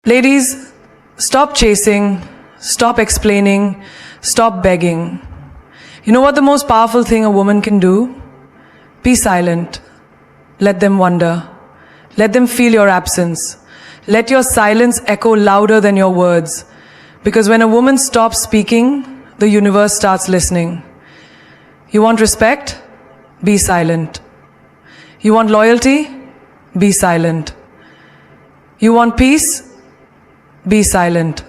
Ladies, stop chasing, stop explaining, stop begging. You know what the most powerful thing a woman can do? Be silent. Let them wonder. Let them feel your absence. Let your silence echo louder than your words. Because when a woman stops speaking, the universe starts listening. You want respect? Be silent. You want loyalty? Be silent. You want peace? Be silent.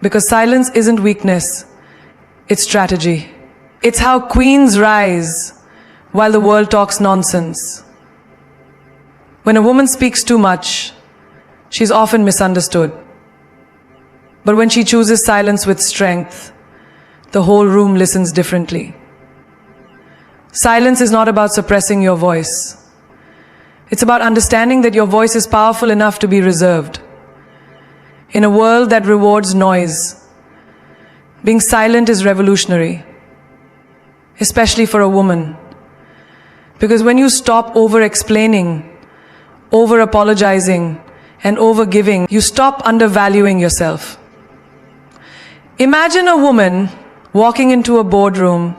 Because silence isn't weakness, it's strategy. It's how queens rise while the world talks nonsense. When a woman speaks too much, she's often misunderstood. But when she chooses silence with strength, the whole room listens differently. Silence is not about suppressing your voice. It's about understanding that your voice is powerful enough to be reserved. In a world that rewards noise, being silent is revolutionary, especially for a woman. Because when you stop over-explaining, over-apologizing, and over-giving, you stop undervaluing yourself. Imagine a woman walking into a boardroom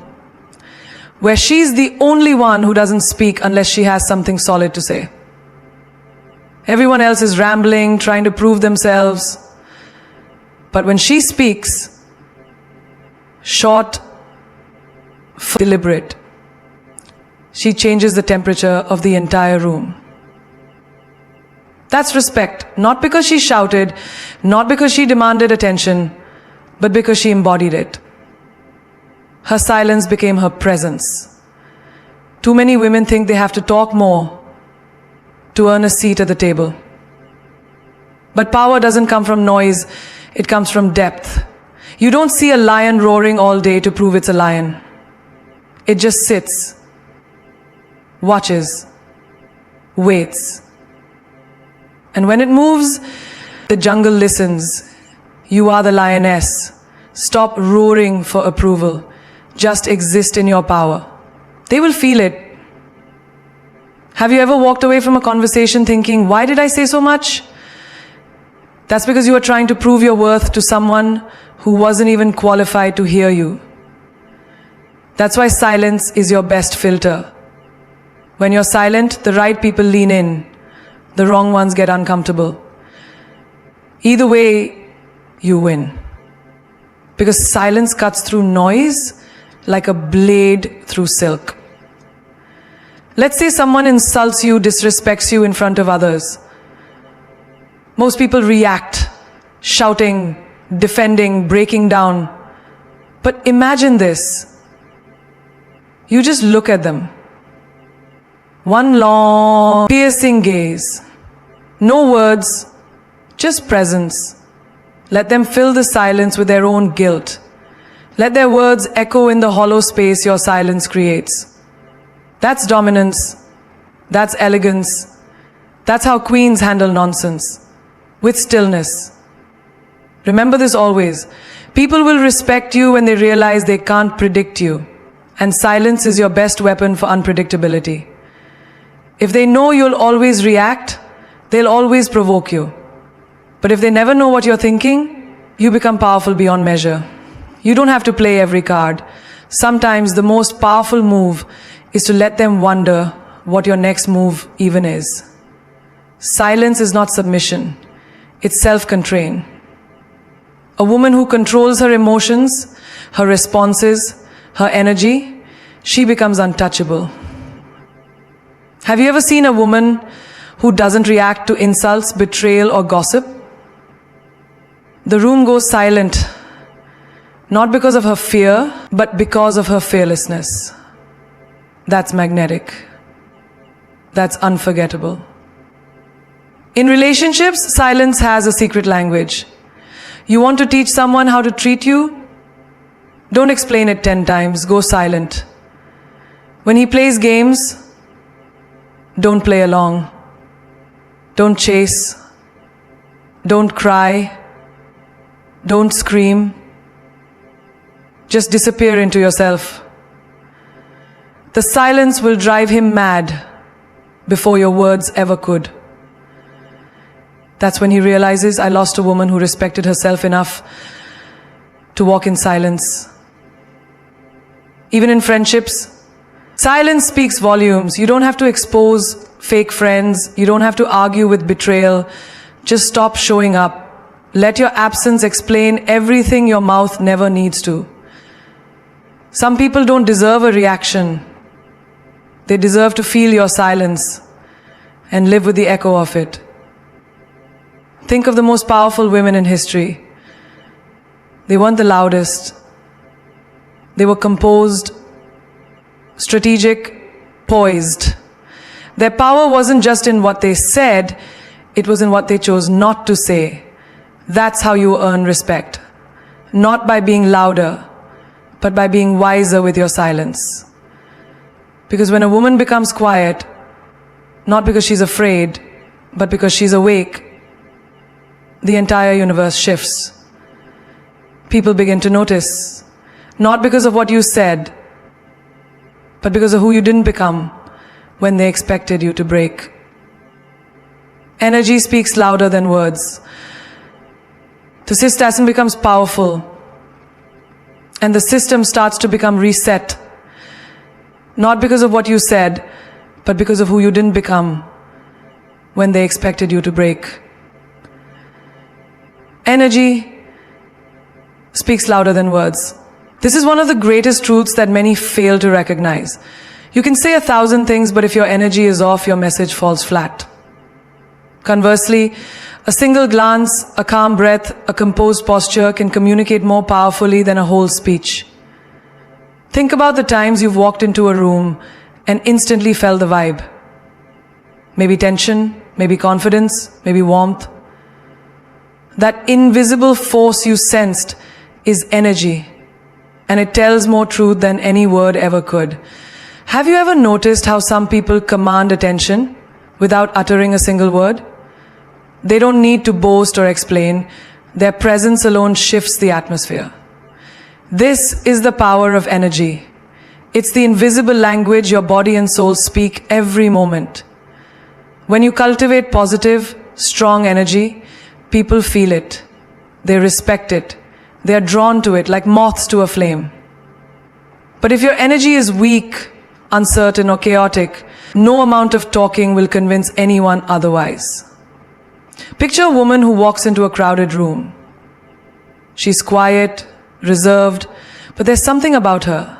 where she's the only one who doesn't speak unless she has something solid to say. Everyone else is rambling, trying to prove themselves. But when she speaks, short, deliberate, she changes the temperature of the entire room. That's respect, not because she shouted, not because she demanded attention, but because she embodied it. Her silence became her presence. Too many women think they have to talk more to earn a seat at the table. But power doesn't come from noise, it comes from depth. You don't see a lion roaring all day to prove it's a lion. It just sits, watches, waits. And when it moves, the jungle listens. You are the lioness. Stop roaring for approval. Just exist in your power. They will feel it. Have you ever walked away from a conversation thinking, why did I say so much? That's because you are trying to prove your worth to someone who wasn't even qualified to hear you. That's why silence is your best filter. When you're silent, the right people lean in. The wrong ones get uncomfortable. Either way, you win. Because silence cuts through noise like a blade through silk. Let's say someone insults you, disrespects you in front of others. Most people react, shouting, defending, breaking down. But imagine this. You just look at them. One long, piercing gaze. No words, just presence. Let them fill the silence with their own guilt. Let their words echo in the hollow space your silence creates. That's dominance. That's elegance. That's how queens handle nonsense. With stillness. Remember this always. People will respect you when they realize they can't predict you. And silence is your best weapon for unpredictability. If they know you'll always react, they'll always provoke you. But if they never know what you're thinking, you become powerful beyond measure. You don't have to play every card. Sometimes the most powerful move is to let them wonder what your next move even is. Silence is not submission. It's self-control. A woman who controls her emotions, her responses, her energy, she becomes untouchable. Have you ever seen a woman who doesn't react to insults, betrayal, or gossip? The room goes silent, not because of her fear, but because of her fearlessness. That's magnetic. That's unforgettable. In relationships, silence has a secret language. You want to teach someone how to treat you? Don't explain it 10 times, go silent. When he plays games, don't play along. Don't chase. Don't cry. Don't scream. Just disappear into yourself. The silence will drive him mad before your words ever could. That's when he realizes, I lost a woman who respected herself enough to walk in silence. Even in friendships, silence speaks volumes. You don't have to expose fake friends. You don't have to argue with betrayal. Just stop showing up. Let your absence explain everything your mouth never needs to. Some people don't deserve a reaction. They deserve to feel your silence and live with the echo of it. Think of the most powerful women in history. They weren't the loudest. They were composed, strategic, poised. Their power wasn't just in what they said, it was in what they chose not to say. That's how you earn respect. Not by being louder, but by being wiser with your silence. Because when a woman becomes quiet, not because she's afraid, but because she's awake, the entire universe shifts. People begin to notice, not because of what you said, but because of who you didn't become when they expected you to break. Energy speaks louder than words. The system becomes powerful, and the system starts to become reset, not because of what you said, but because of who you didn't become when they expected you to break. Energy speaks louder than words. This is one of the greatest truths that many fail to recognize. You can say 1,000 things, but if your energy is off, your message falls flat. Conversely, a single glance, a calm breath, a composed posture can communicate more powerfully than a whole speech. Think about the times you've walked into a room and instantly felt the vibe. Maybe tension, maybe confidence, maybe warmth. That invisible force you sensed is energy, and it tells more truth than any word ever could. Have you ever noticed how some people command attention without uttering a single word? They don't need to boast or explain. Their presence alone shifts the atmosphere. This is the power of energy. It's the invisible language your body and soul speak every moment. When you cultivate positive, strong energy, people feel it. They respect it. They are drawn to it like moths to a flame. But if your energy is weak, uncertain, or chaotic, no amount of talking will convince anyone otherwise. Picture a woman who walks into a crowded room. She's quiet, reserved, but there's something about her,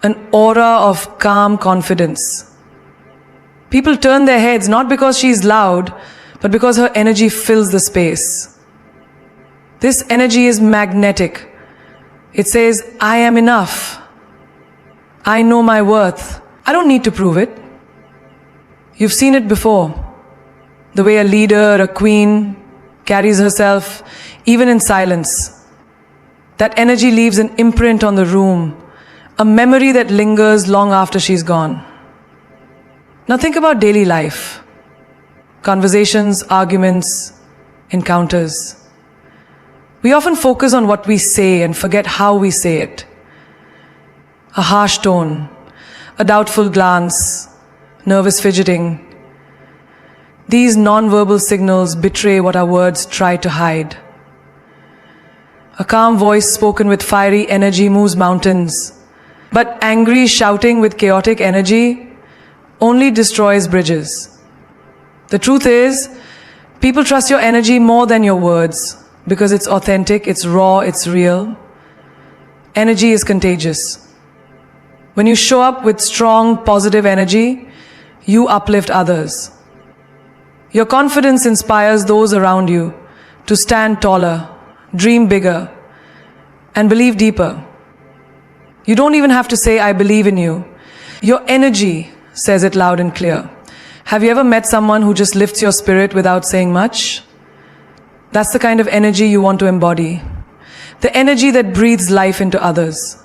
an aura of calm confidence. People turn their heads not because she's loud, but because her energy fills the space. This energy is magnetic. It says, I am enough. I know my worth. I don't need to prove it. You've seen it before. The way a leader, a queen, carries herself, even in silence. That energy leaves an imprint on the room, a memory that lingers long after she's gone. Now think about daily life. Conversations, arguments, encounters. We often focus on what we say and forget how we say it. A harsh tone, a doubtful glance, nervous fidgeting. These non-verbal signals betray what our words try to hide. A calm voice spoken with fiery energy moves mountains, but angry shouting with chaotic energy only destroys bridges. The truth is, people trust your energy more than your words because it's authentic, it's raw, it's real. Energy is contagious. When you show up with strong, positive energy, you uplift others. Your confidence inspires those around you to stand taller, dream bigger, and believe deeper. You don't even have to say, I believe in you. Your energy says it loud and clear. Have you ever met someone who just lifts your spirit without saying much? That's the kind of energy you want to embody. The energy that breathes life into others.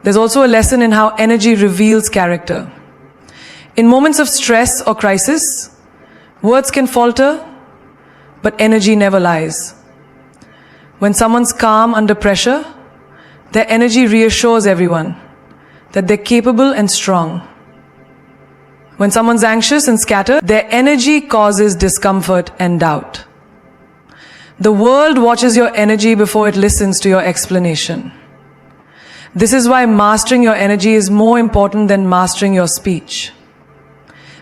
There's also a lesson in how energy reveals character. In moments of stress or crisis, words can falter, but energy never lies. When someone's calm under pressure, their energy reassures everyone that they're capable and strong. When someone's anxious and scattered, their energy causes discomfort and doubt. The world watches your energy before it listens to your explanation. This is why mastering your energy is more important than mastering your speech.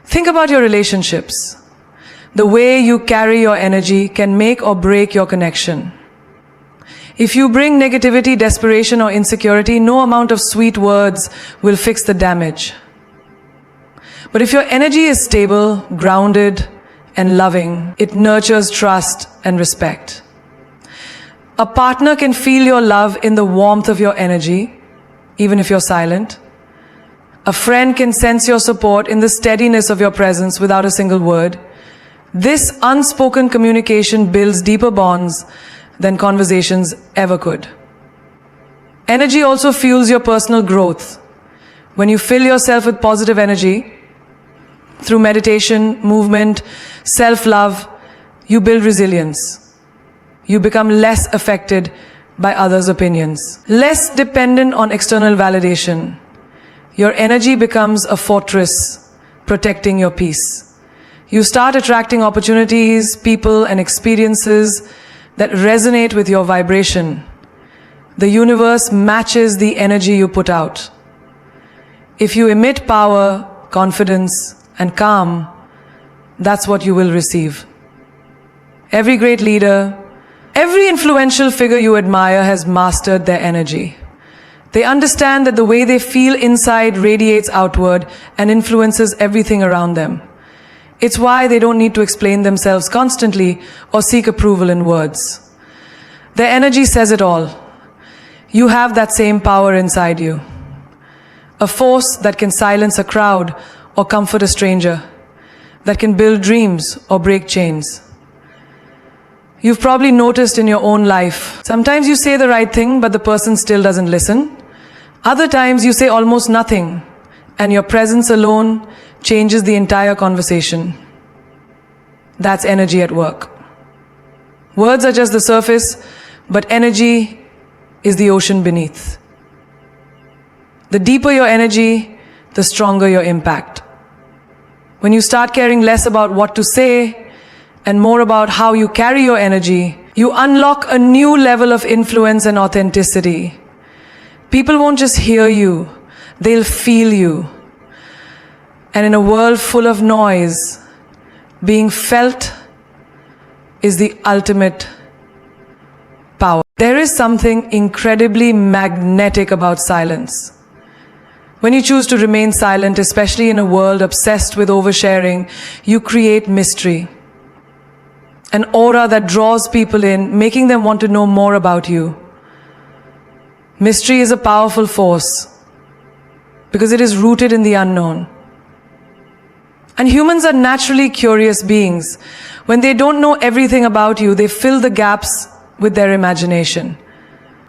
Think about your relationships. The way you carry your energy can make or break your connection. If you bring negativity, desperation, or insecurity, no amount of sweet words will fix the damage. But if your energy is stable, grounded, and loving, it nurtures trust and respect. A partner can feel your love in the warmth of your energy, even if you're silent. A friend can sense your support in the steadiness of your presence without a single word. This unspoken communication builds deeper bonds than conversations ever could. Energy also fuels your personal growth. When you fill yourself with positive energy, through meditation, movement, self-love, you build resilience. You become less affected by others' opinions, less dependent on external validation. Your energy becomes a fortress protecting your peace. You start attracting opportunities, people, and experiences that resonate with your vibration. The universe matches the energy you put out. If you emit power, confidence, and calm, that's what you will receive. Every great leader, every influential figure you admire has mastered their energy. They understand that the way they feel inside radiates outward and influences everything around them. It's why they don't need to explain themselves constantly or seek approval in words. Their energy says it all. You have that same power inside you. A force that can silence a crowd or comfort a stranger, that can build dreams or break chains. You've probably noticed in your own life, sometimes you say the right thing, but the person still doesn't listen. Other times you say almost nothing, and your presence alone changes the entire conversation. That's energy at work. Words are just the surface, but energy is the ocean beneath. The deeper your energy, the stronger your impact. When you start caring less about what to say and more about how you carry your energy, you unlock a new level of influence and authenticity. People won't just hear you, they'll feel you. And in a world full of noise, being felt is the ultimate power. There is something incredibly magnetic about silence. When you choose to remain silent, especially in a world obsessed with oversharing, you create mystery. An aura that draws people in, making them want to know more about you. Mystery is a powerful force because it is rooted in the unknown. And humans are naturally curious beings. When they don't know everything about you, they fill the gaps with their imagination.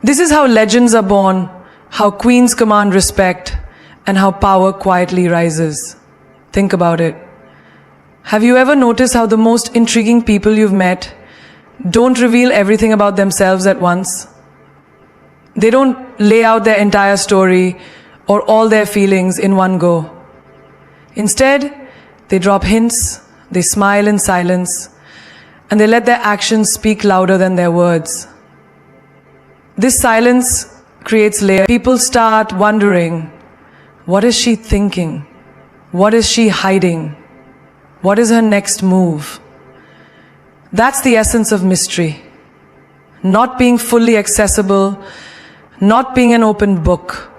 This is how legends are born, how queens command respect, and how power quietly rises. Think about it. Have you ever noticed how the most intriguing people you've met don't reveal everything about themselves at once? They don't lay out their entire story or all their feelings in one go. Instead, they drop hints, they smile in silence, and they let their actions speak louder than their words. This silence creates layers. People start wondering, what is she thinking? What is she hiding? What is her next move? That's the essence of mystery. Not being fully accessible, not being an open book,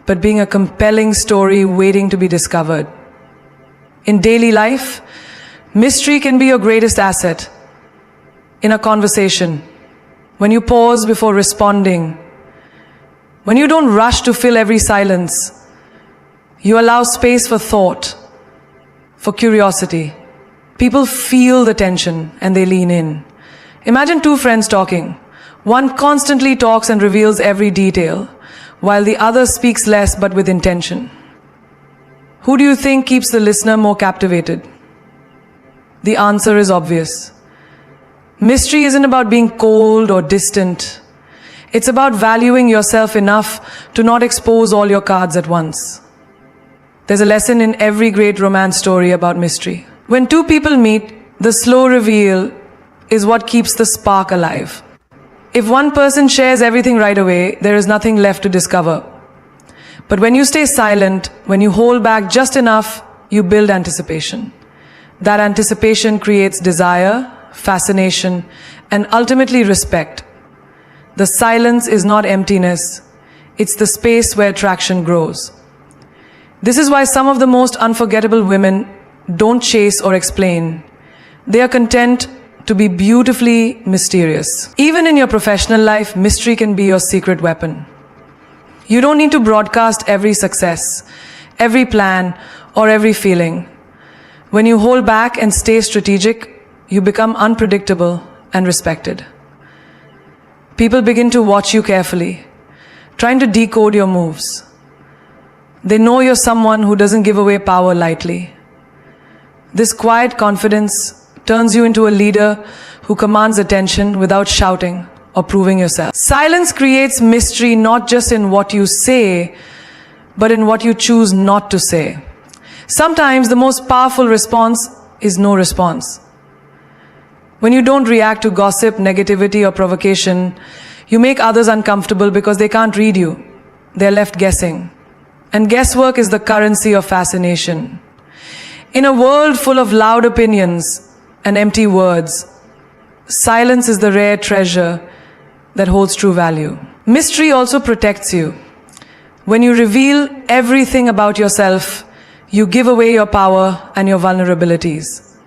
but being a compelling story waiting to be discovered. In daily life, mystery can be your greatest asset. In a conversation, when you pause before responding, when you don't rush to fill every silence, you allow space for thought, for curiosity. People feel the tension and they lean in. Imagine two friends talking. One constantly talks and reveals every detail, while the other speaks less but with intention. Who do you think keeps the listener more captivated? The answer is obvious. Mystery isn't about being cold or distant. It's about valuing yourself enough to not expose all your cards at once. There's a lesson in every great romance story about mystery. When two people meet, the slow reveal is what keeps the spark alive. If one person shares everything right away, there is nothing left to discover. But when you stay silent, when you hold back just enough, you build anticipation. That anticipation creates desire, fascination, and ultimately respect. The silence is not emptiness, it's the space where attraction grows. This is why some of the most unforgettable women don't chase or explain. They are content to be beautifully mysterious. Even in your professional life, mystery can be your secret weapon. You don't need to broadcast every success, every plan, or every feeling. When you hold back and stay strategic, you become unpredictable and respected. People begin to watch you carefully, trying to decode your moves. They know you're someone who doesn't give away power lightly. This quiet confidence turns you into a leader who commands attention without shouting or proving yourself. Silence creates mystery not just in what you say, but in what you choose not to say. Sometimes the most powerful response is no response. When you don't react to gossip, negativity, or provocation, you make others uncomfortable because they can't read you. They're left guessing. And guesswork is the currency of fascination. In a world full of loud opinions and empty words, silence is the rare treasure that holds true value. Mystery also protects you. When you reveal everything about yourself, you give away your power and your vulnerabilities.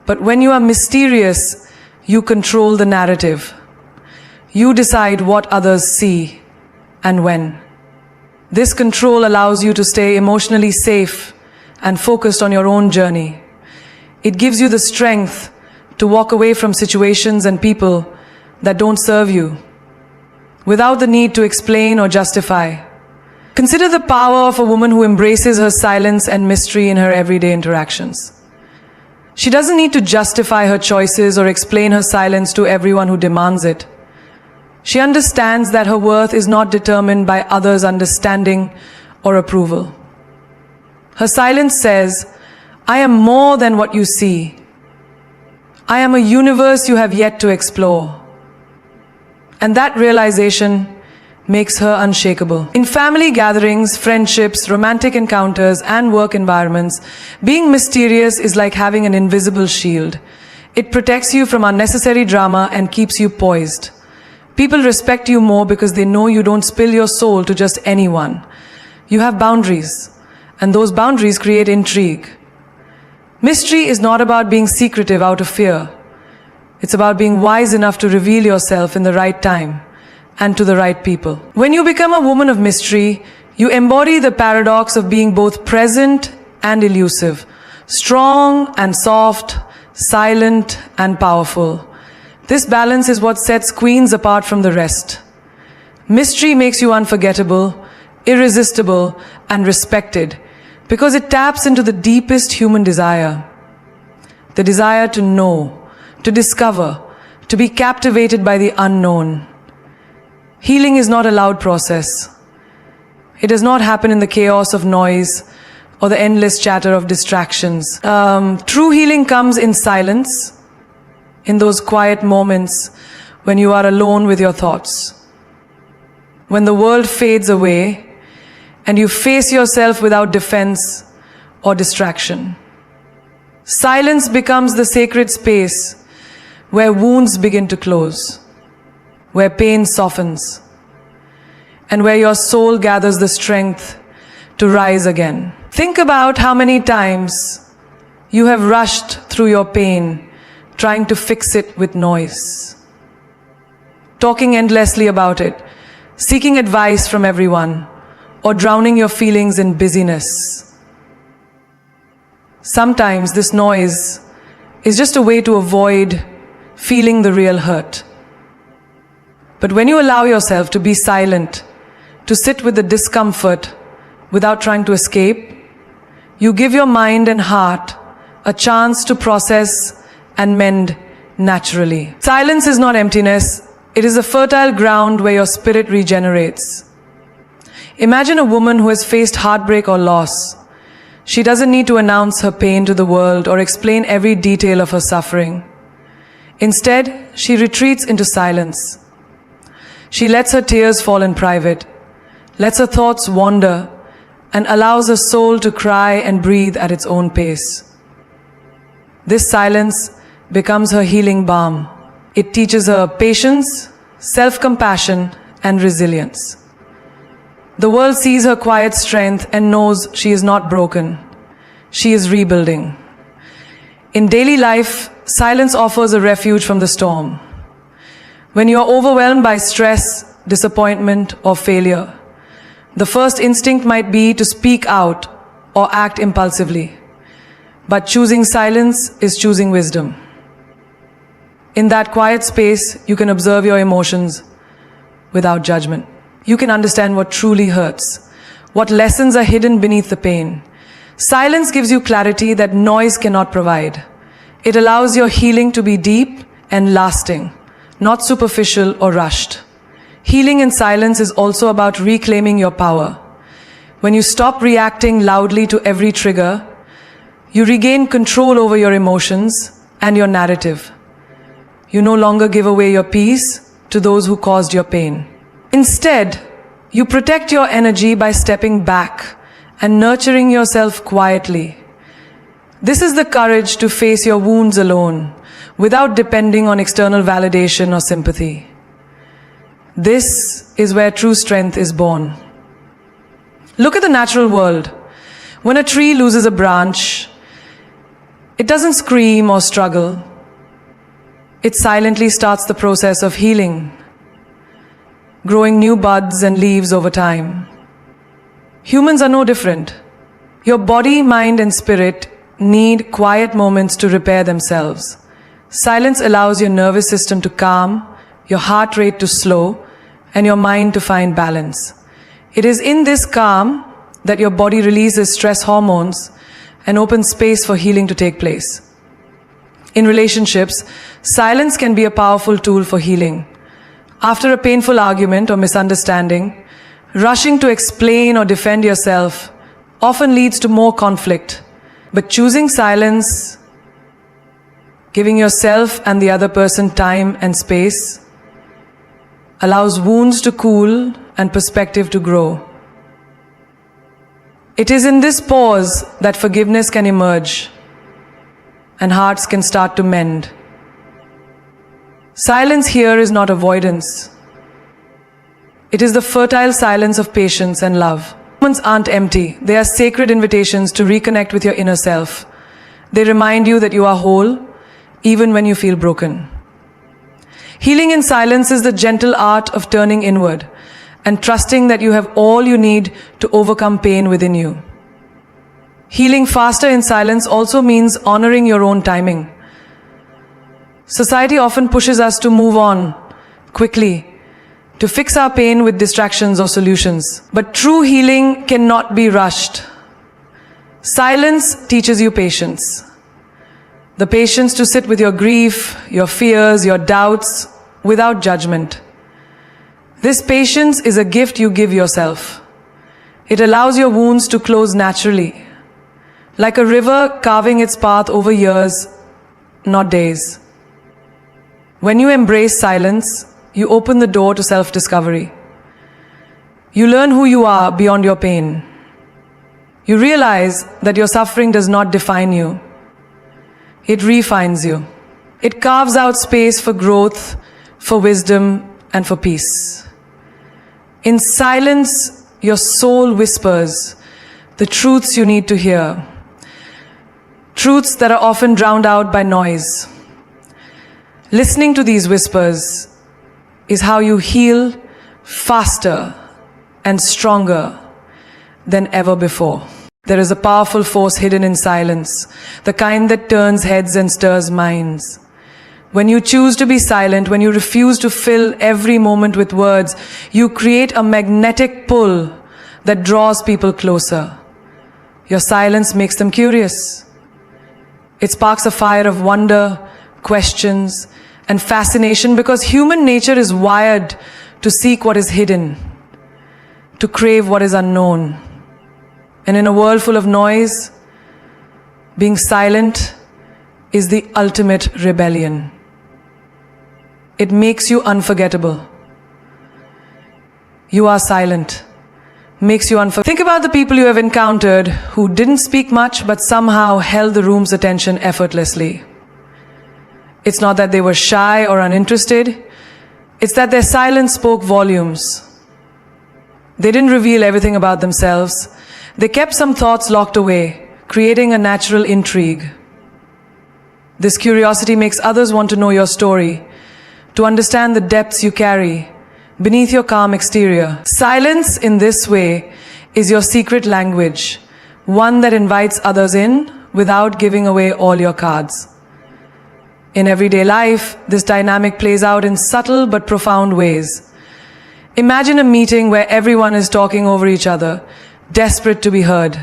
But when you are mysterious, you control the narrative. You decide what others see and when. This control allows you to stay emotionally safe and focused on your own journey. It gives you the strength to walk away from situations and people that don't serve you, without the need to explain or justify. Consider the power of a woman who embraces her silence and mystery in her everyday interactions. She doesn't need to justify her choices or explain her silence to everyone who demands it. She understands that her worth is not determined by others' understanding or approval. Her silence says, I am more than what you see. I am a universe you have yet to explore. And that realization makes her unshakable. In family gatherings, friendships, romantic encounters, and work environments, being mysterious is like having an invisible shield. It protects you from unnecessary drama and keeps you poised. People respect you more because they know you don't spill your soul to just anyone. You have boundaries, and those boundaries create intrigue. Mystery is not about being secretive out of fear. It's about being wise enough to reveal yourself in the right time and to the right people. When you become a woman of mystery, you embody the paradox of being both present and elusive, strong and soft, silent and powerful. This balance is what sets queens apart from the rest. Mystery makes you unforgettable, irresistible, and respected because it taps into the deepest human desire. The desire to know, to discover, to be captivated by the unknown. Healing is not a loud process. It does not happen in the chaos of noise or the endless chatter of distractions. True healing comes in silence, in those quiet moments when you are alone with your thoughts. When the world fades away and you face yourself without defense or distraction. Silence becomes the sacred space where wounds begin to close, where pain softens, and where your soul gathers the strength to rise again. Think about how many times you have rushed through your pain trying to fix it with noise, talking endlessly about it, seeking advice from everyone, or drowning your feelings in busyness. Sometimes this noise is just a way to avoid feeling the real hurt. But when you allow yourself to be silent, to sit with the discomfort without trying to escape, you give your mind and heart a chance to process and mend naturally. Silence is not emptiness. It is a fertile ground where your spirit regenerates. Imagine a woman who has faced heartbreak or loss. She doesn't need to announce her pain to the world or explain every detail of her suffering. Instead, she retreats into silence. She lets her tears fall in private, lets her thoughts wander, and allows her soul to cry and breathe at its own pace. This silence becomes her healing balm. It teaches her patience, self-compassion, and resilience. The world sees her quiet strength and knows she is not broken. She is rebuilding. In daily life, silence offers a refuge from the storm. When you are overwhelmed by stress, disappointment, or failure, the first instinct might be to speak out or act impulsively. But choosing silence is choosing wisdom. In that quiet space, you can observe your emotions without judgment. You can understand what truly hurts, what lessons are hidden beneath the pain. Silence gives you clarity that noise cannot provide. It allows your healing to be deep and lasting, not superficial or rushed. Healing in silence is also about reclaiming your power. When you stop reacting loudly to every trigger, you regain control over your emotions and your narrative. You no longer give away your peace to those who caused your pain. Instead, you protect your energy by stepping back and nurturing yourself quietly. This is the courage to face your wounds alone, without depending on external validation or sympathy. This is where true strength is born. Look at the natural world. When a tree loses a branch, it doesn't scream or struggle. It silently starts the process of healing, growing new buds and leaves over time. Humans are no different. Your body, mind, and spirit need quiet moments to repair themselves. Silence allows your nervous system to calm, your heart rate to slow, and your mind to find balance. It is in this calm that your body releases stress hormones and opens space for healing to take place. In relationships, silence can be a powerful tool for healing. After a painful argument or misunderstanding, rushing to explain or defend yourself often leads to more conflict. But choosing silence, giving yourself and the other person time and space, allows wounds to cool and perspective to grow. It is in this pause that forgiveness can emerge and hearts can start to mend. Silence here is not avoidance. It is the fertile silence of patience and love. Moments aren't empty. They are sacred invitations to reconnect with your inner self. They remind you that you are whole, even when you feel broken. Healing in silence is the gentle art of turning inward and trusting that you have all you need to overcome pain within you. Healing faster in silence also means honoring your own timing. Society often pushes us to move on quickly, to fix our pain with distractions or solutions. But true healing cannot be rushed. Silence teaches you patience. The patience to sit with your grief, your fears, your doubts, without judgment. This patience is a gift you give yourself. It allows your wounds to close naturally, like a river carving its path over years, not days. When you embrace silence, you open the door to self-discovery. You learn who you are beyond your pain. You realize that your suffering does not define you. It refines you. It carves out space for growth, for wisdom, and for peace. In silence, your soul whispers the truths you need to hear. Truths that are often drowned out by noise. Listening to these whispers is how you heal faster and stronger than ever before. There is a powerful force hidden in silence, the kind that turns heads and stirs minds. When you choose to be silent, when you refuse to fill every moment with words, you create a magnetic pull that draws people closer. Your silence makes them curious. It sparks a fire of wonder, questions, and fascination because human nature is wired to seek what is hidden, to crave what is unknown. And in a world full of noise, Being silent is the ultimate rebellion. It makes you unforgettable. You are silent. Makes you unforgettable. Think about the people you have encountered who didn't speak much but somehow held the room's attention effortlessly. It's not that they were shy or uninterested. It's that their silence spoke volumes. They didn't reveal everything about themselves. They kept some thoughts locked away, creating a natural intrigue. This curiosity makes others want to know your story, to understand the depths you carry beneath your calm exterior. Silence in this way is your secret language, one that invites others in without giving away all your cards. In everyday life, this dynamic plays out in subtle but profound ways. Imagine a meeting where everyone is talking over each other, desperate to be heard.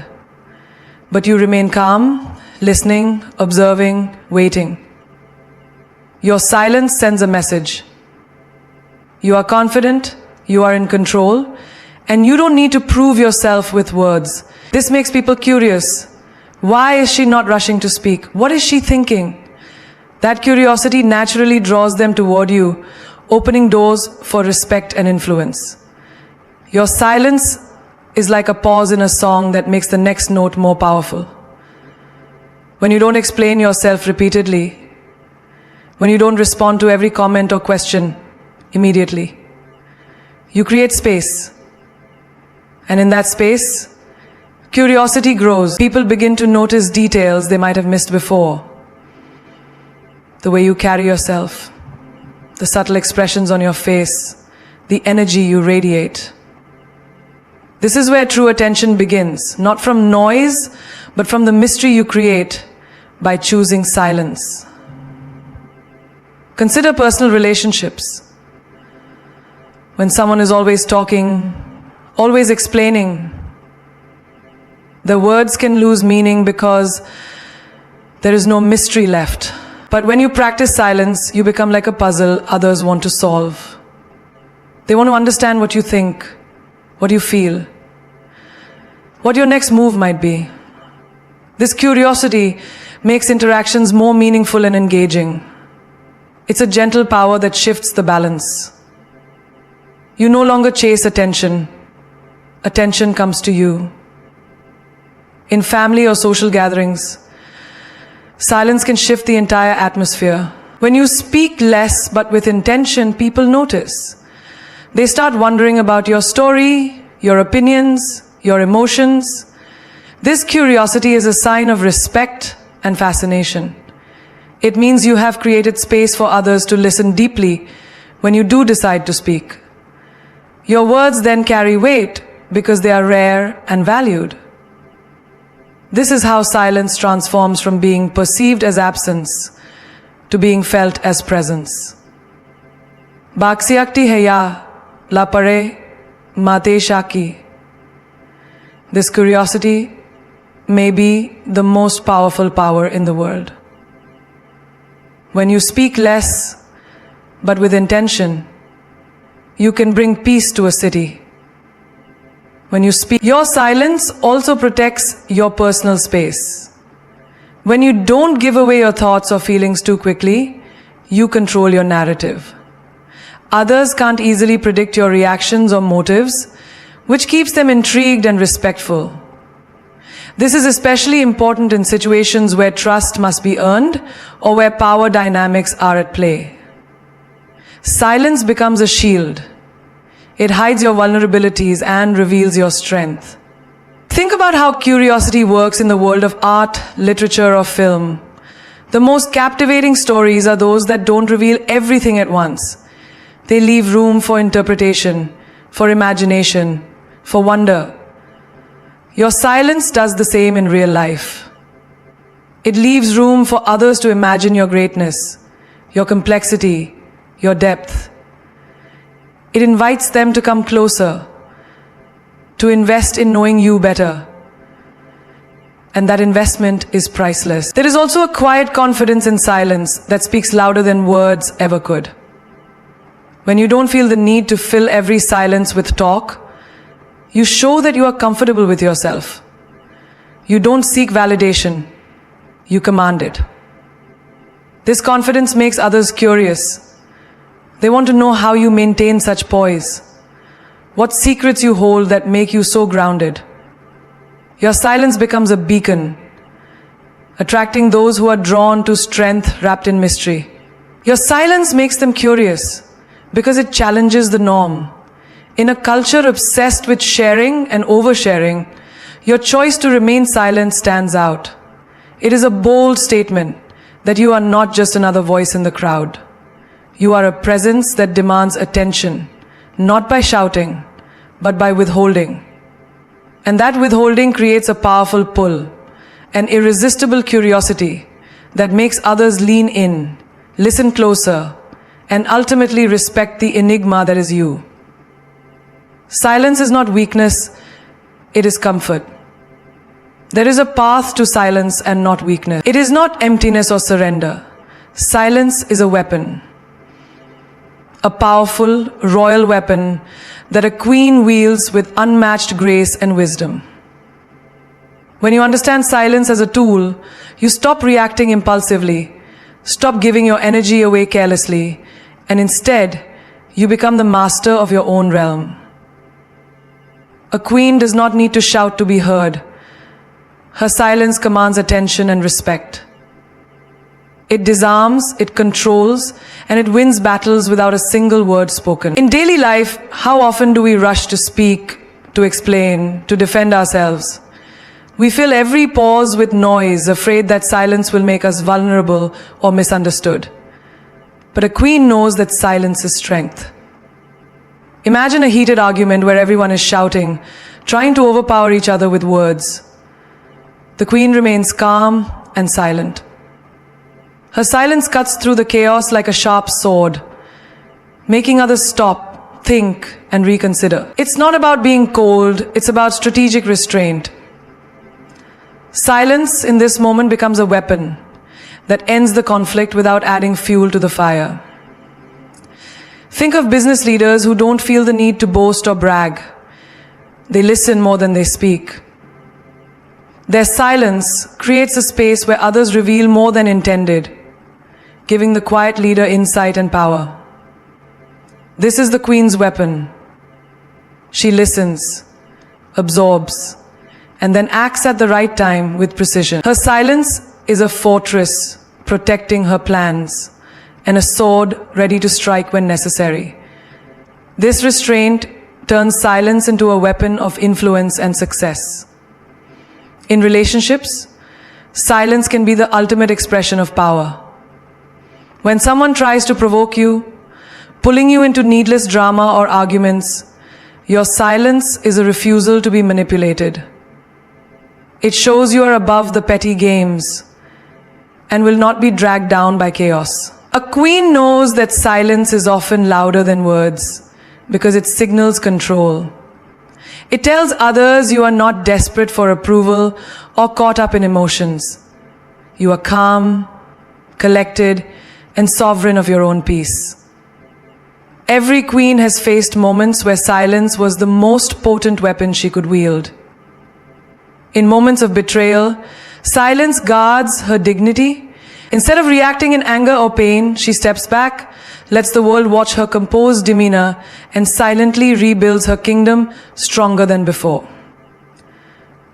But you remain calm, listening, observing, waiting. Your silence sends a message. You are confident, you are in control, and you don't need to prove yourself with words. This makes people curious. Why is she not rushing to speak? What is she thinking? That curiosity naturally draws them toward you, opening doors for respect and influence. Your silence is like a pause in a song that makes the next note more powerful. When you don't explain yourself repeatedly, when you don't respond to every comment or question immediately, you create space. And in that space, curiosity grows. People begin to notice details they might have missed before. The way you carry yourself, the subtle expressions on your face, the energy you radiate. This is where true attention begins, not from noise, but from the mystery you create by choosing silence. Consider personal relationships. When someone is always talking, always explaining, the words can lose meaning because there is no mystery left. But when you practice silence, you become like a puzzle others want to solve. They want to understand what you think, what you feel, what your next move might be. This curiosity makes interactions more meaningful and engaging. It's a gentle power that shifts the balance. You no longer chase attention. Attention comes to you. In family or social gatherings, silence can shift the entire atmosphere. When you speak less but with intention, people notice. They start wondering about your story, your opinions, your emotions. This curiosity is a sign of respect and fascination. It means you have created space for others to listen deeply when you do decide to speak. Your words then carry weight because they are rare and valued. This is how silence transforms from being perceived as absence to being felt as presence. Baksiakti heya la pare mate shaki. This curiosity may be the most powerful power in the world. When you speak less, but with intention, you can bring peace to a city. When you speak, your silence also protects your personal space. When you don't give away your thoughts or feelings too quickly, you control your narrative. Others can't easily predict your reactions or motives, which keeps them intrigued and respectful. This is especially important in situations where trust must be earned or where power dynamics are at play. Silence becomes a shield. It hides your vulnerabilities and reveals your strength. Think about how curiosity works in the world of art, literature, or film. The most captivating stories are those that don't reveal everything at once. They leave room for interpretation, for imagination, for wonder. Your silence does the same in real life. It leaves room for others to imagine your greatness, your complexity, your depth. It invites them to come closer, to invest in knowing you better. And that investment is priceless. There is also a quiet confidence in silence that speaks louder than words ever could. When you don't feel the need to fill every silence with talk, you show that you are comfortable with yourself. You don't seek validation. you command it. This confidence makes others curious. They want to know how you maintain such poise, what secrets you hold that make you so grounded. Your silence becomes a beacon, attracting those who are drawn to strength wrapped in mystery. Your silence makes them curious because it challenges the norm. In a culture obsessed with sharing and oversharing, your choice to remain silent stands out. It is a bold statement that you are not just another voice in the crowd. You are a presence that demands attention, not by shouting, but by withholding. And that withholding creates a powerful pull, an irresistible curiosity that makes others lean in, listen closer, and ultimately respect the enigma that is you. Silence is not weakness, it is comfort. There is a path to silence and not weakness. It is not emptiness or surrender. Silence is a weapon. A powerful, royal weapon that a queen wields with unmatched grace and wisdom. When you understand silence as a tool, you stop reacting impulsively, stop giving your energy away carelessly, and instead, you become the master of your own realm. A queen does not need to shout to be heard. Her silence commands attention and respect. It disarms, it controls, and it wins battles without a single word spoken. In daily life, how often do we rush to speak, to explain, to defend ourselves? We fill every pause with noise, afraid that silence will make us vulnerable or misunderstood. But a queen knows that silence is strength. Imagine a heated argument where everyone is shouting, trying to overpower each other with words. The queen remains calm and silent. Her silence cuts through the chaos like a sharp sword, making others stop, think, and reconsider. It's not about being cold, it's about strategic restraint. Silence in this moment becomes a weapon that ends the conflict without adding fuel to the fire. Think of business leaders who don't feel the need to boast or brag. They listen more than they speak. Their silence creates a space where others reveal more than intended, giving the quiet leader insight and power. This is the queen's weapon. She listens, absorbs, and then acts at the right time with precision. Her silence is a fortress protecting her plans and a sword ready to strike when necessary. This restraint turns silence into a weapon of influence and success. In relationships, silence can be the ultimate expression of power. When someone tries to provoke you, pulling you into needless drama or arguments, your silence is a refusal to be manipulated. It shows you are above the petty games and will not be dragged down by chaos. A queen knows that silence is often louder than words because it signals control. It tells others you are not desperate for approval or caught up in emotions. You are calm, collected, and sovereign of your own peace. Every queen has faced moments where silence was the most potent weapon she could wield. In moments of betrayal, silence guards her dignity. Instead of reacting in anger or pain, she steps back, lets the world watch her composed demeanor, and silently rebuilds her kingdom stronger than before.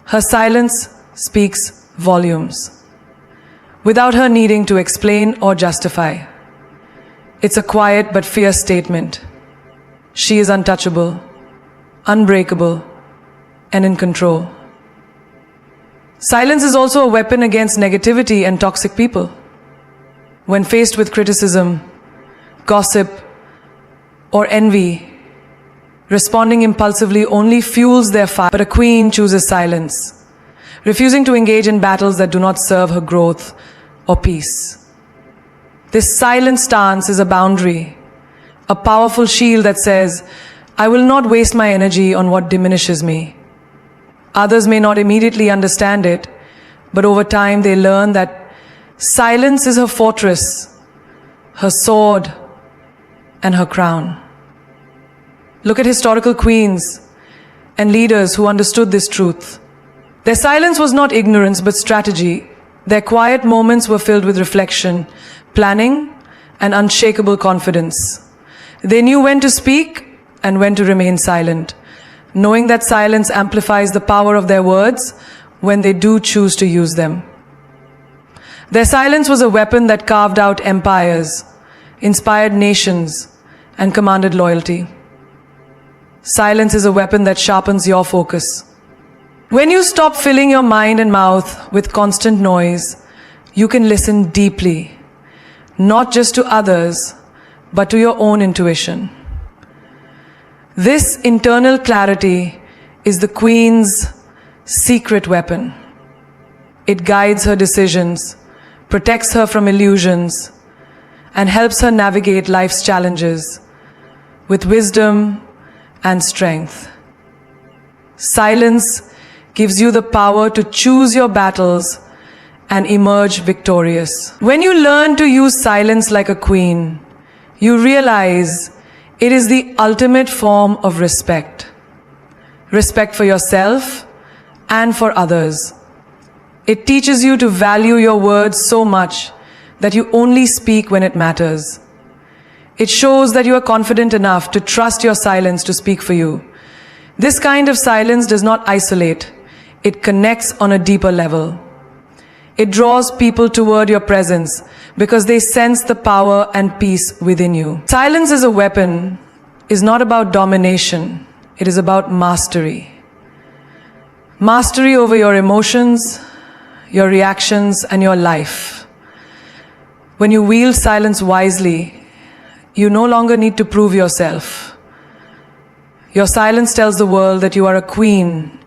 Her silence speaks volumes, without her needing to explain or justify. It's a quiet but fierce statement. She is untouchable, unbreakable, and in control. Silence is also a weapon against negativity and toxic people. When faced with criticism, gossip, or envy, responding impulsively only fuels their fire. But a queen chooses silence, refusing to engage in battles that do not serve her growth or peace. This silent stance is a boundary, a powerful shield that says, I will not waste my energy on what diminishes me. Others may not immediately understand it, but over time they learn that silence is her fortress, her sword, and her crown. Look at historical queens and leaders who understood this truth. Their silence was not ignorance but strategy, Their quiet moments were filled with reflection, planning, and unshakable confidence. They knew when to speak and when to remain silent, knowing that silence amplifies the power of their words when they do choose to use them. Their silence was a weapon that carved out empires, inspired nations, and commanded loyalty. Silence is a weapon that sharpens your focus. When you stop filling your mind and mouth with constant noise, you can listen deeply, not just to others, but to your own intuition. This internal clarity is the Queen's secret weapon. It guides her decisions, protects her from illusions, and helps her navigate life's challenges with wisdom and strength. Silence gives you the power to choose your battles and emerge victorious. When you learn to use silence like a queen, you realize it is the ultimate form of respect. Respect for yourself and for others. It teaches you to value your words so much that you only speak when it matters. It shows that you are confident enough to trust your silence to speak for you. This kind of silence does not isolate. It connects on a deeper level. It draws people toward your presence because they sense the power and peace within you. Silence as a weapon is not about domination. It is about mastery. Mastery over your emotions, your reactions, and your life. When you wield silence wisely, you no longer need to prove yourself. Your silence tells the world that you are a queen,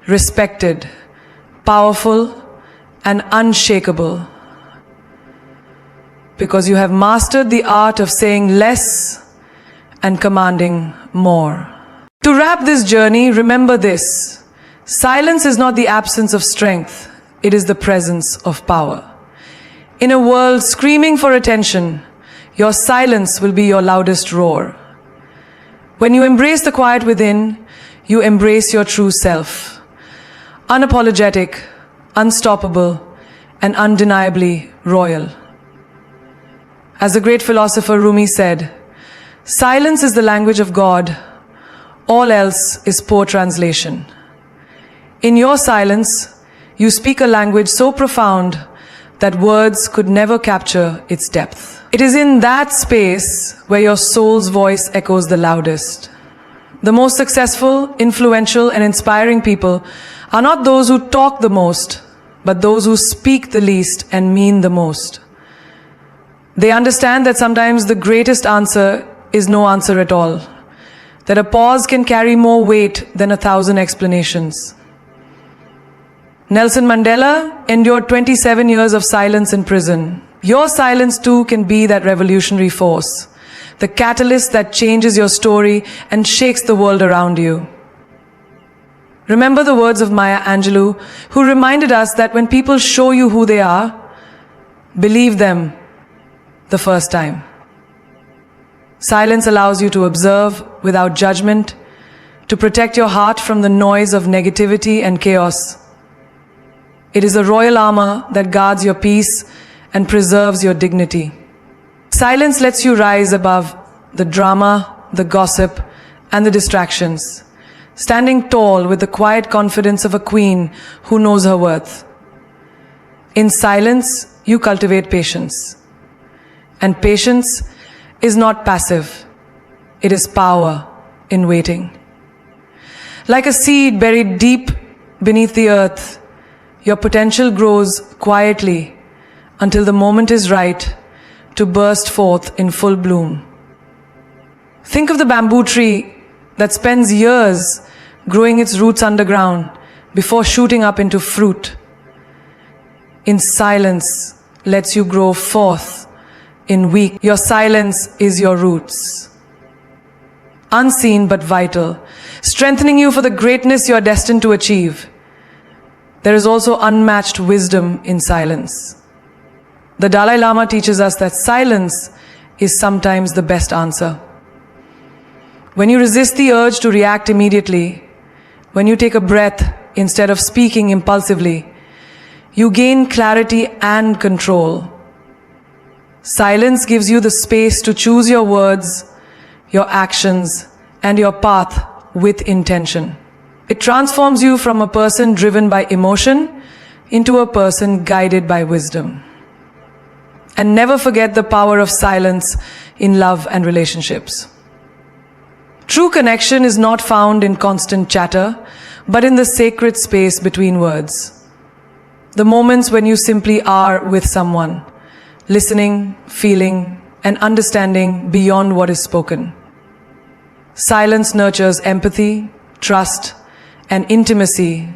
respected, powerful, and unshakable, because you have mastered the art of saying less and commanding more. To wrap this journey, remember this: silence is not the absence of strength, it is the presence of power. In a world screaming for attention, your silence will be your loudest roar. When you embrace the quiet within, you embrace your true self. Unapologetic, unstoppable, and undeniably royal. As the great philosopher Rumi said, silence is the language of God, all else is poor translation. In your silence, you speak a language so profound that words could never capture its depth. It is in that space where your soul's voice echoes the loudest. The most successful, influential, and inspiring people are not those who talk the most, but those who speak the least and mean the most. They understand that sometimes the greatest answer is no answer at all, that a pause can carry more weight than 1,000 explanations. Nelson Mandela endured 27 years of silence in prison. Your silence too can be that revolutionary force, the catalyst that changes your story and shakes the world around you. Remember the words of Maya Angelou, who reminded us that when people show you who they are, believe them the first time. Silence allows you to observe without judgment, to protect your heart from the noise of negativity and chaos. It is a royal armor that guards your peace and preserves your dignity. Silence lets you rise above the drama, the gossip, and the distractions, standing tall with the quiet confidence of a queen who knows her worth. In silence, you cultivate patience. And patience is not passive. It is power in waiting. Like a seed buried deep beneath the earth, your potential grows quietly until the moment is right to burst forth in full bloom. Think of the bamboo tree that spends years growing its roots underground before shooting up into fruit. In silence lets you grow forth in weak. Your silence is your roots. Unseen but vital, strengthening you for the greatness you are destined to achieve. There is also unmatched wisdom in silence. The Dalai Lama teaches us that silence is sometimes the best answer. When you resist the urge to react immediately, when you take a breath instead of speaking impulsively, you gain clarity and control. Silence gives you the space to choose your words, your actions, and your path with intention. It transforms you from a person driven by emotion into a person guided by wisdom. And never forget the power of silence in love and relationships. True connection is not found in constant chatter, but in the sacred space between words. The moments when you simply are with someone, listening, feeling, and understanding beyond what is spoken. Silence nurtures empathy, trust, and intimacy.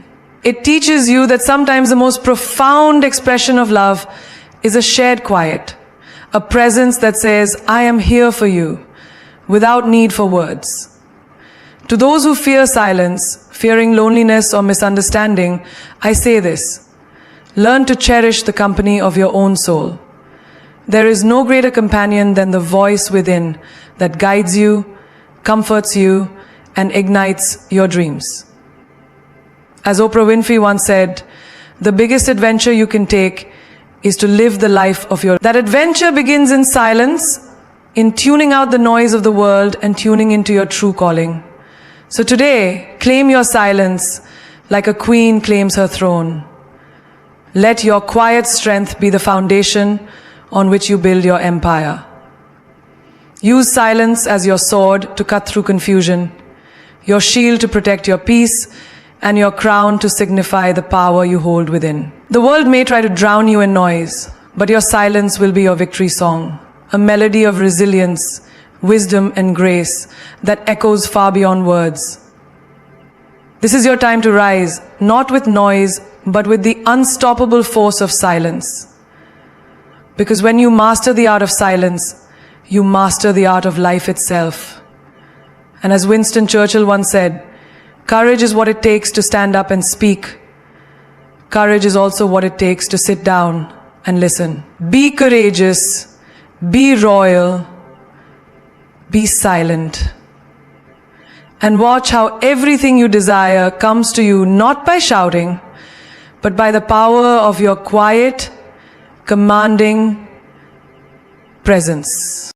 It teaches you that sometimes the most profound expression of love is a shared quiet, a presence that says, I am here for you, without need for words. To those who fear silence, fearing loneliness or misunderstanding, I say this: learn to cherish the company of your own soul. There is no greater companion than the voice within that guides you, comforts you, and ignites your dreams. As Oprah Winfrey once said, the biggest adventure you can take is to live the life of your... That adventure begins in silence, in tuning out the noise of the world and tuning into your true calling. So today, claim your silence like a queen claims her throne. Let your quiet strength be the foundation on which you build your empire. Use silence as your sword to cut through confusion, your shield to protect your peace, and your crown to signify the power you hold within. The world may try to drown you in noise, but your silence will be your victory song, a melody of resilience, wisdom, and grace that echoes far beyond words. This is your time to rise, not with noise, but with the unstoppable force of silence. Because when you master the art of silence, you master the art of life itself. And as Winston Churchill once said, courage is what it takes to stand up and speak. Courage is also what it takes to sit down and listen. Be courageous, be royal, be silent. And watch how everything you desire comes to you not by shouting, but by the power of your quiet, commanding presence.